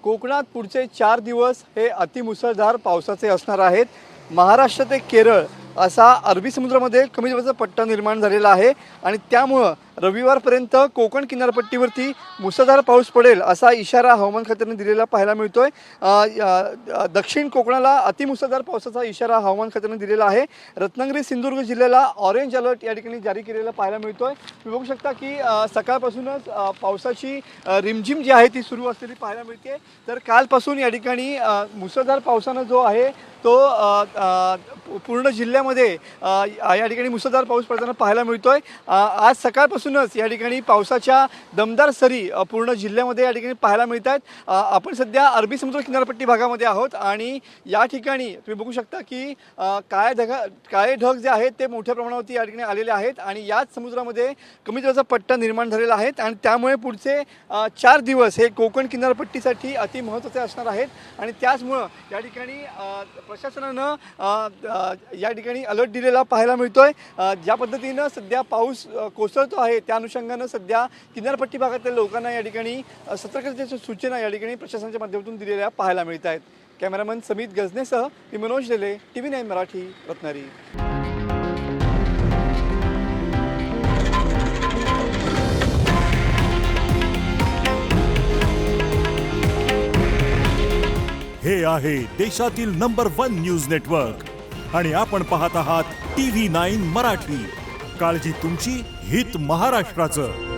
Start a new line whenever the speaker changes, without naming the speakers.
कोकणात पुढचे 4 दिवस हे अतिमुसळधार पावसाचे असणार आहेत. महाराष्ट्र ते केरळ असा अरबी समुद्रामध्ये कमी दाबाचा पट्टा निर्माण झालेला आहे आणि त्यामुळं रविवारपर्यंत कोकण किनारपट्टीवरती मुसळधार पाऊस पडेल असा इशारा हवामान खात्याने दिलेला पाहायला मिळतोय. दक्षिण कोकणाला अतिमुसळधार पावसाचा इशारा हवामान खात्याने दिलेला आहे. रत्नागिरी सिंधुदुर्ग जिल्ह्याला ऑरेंज अलर्ट या ठिकाणी जारी केलेला पाहायला मिळतोय. तुम्ही बघू शकता की सकाळपासूनच पावसाची रिमझिम जी आहे ती सुरू असलेली पाहायला मिळते. तर कालपासून या ठिकाणी मुसळधार पावसानं जो आहे तो पूर्ण जिल्ह्यामध्ये या ठिकाणी मुसळधार पाऊस पडताना पाहायला मिळतोय. आज सकाळपासूनच या ठिकाणी पावसाच्या दमदार सरी पूर्ण जिल्ह्यामध्ये या ठिकाणी पाहायला मिळत आहेत. आपण सध्या अरबी समुद्र किनारपट्टी भागामध्ये आहोत आणि या ठिकाणी तुम्ही बघू शकता की काळे ढग जे आहेत ते मोठ्या प्रमाणावरती या ठिकाणी आलेले आहेत आणि याच समुद्रामध्ये कमी दाबाचा पट्टा निर्माण झालेला आहे आणि त्यामुळे पुढचे 4 दिवस हे कोकण किनारपट्टीसाठी अति महत्त्वाचे असणार आहेत. आणि त्याचमुळं या ठिकाणी प्रशासनानं या ठिकाणी अलर्ट दिलेला पाहायला मिळतोय. ज्या पद्धतीनं सध्या पाऊस कोसळतो आहे त्या अनुषंगानं सध्या किनारपट्टी भागातील लोकांना या ठिकाणी सतर्कतेच्या सूचना या ठिकाणी प्रशासनाच्या माध्यमातून दिलेल्या पाहायला मिळत आहेत. कॅमेरामन समित गजनेसह मी मनोज लेले, TV9 मराठी, रत्नागिरी.
हे आहे देशातील नंबर 1 न्यूज नेटवर्क आणि आपण पाहत आहात TV9 मराठी. काळजी तुमची, हित महाराष्ट्राचं.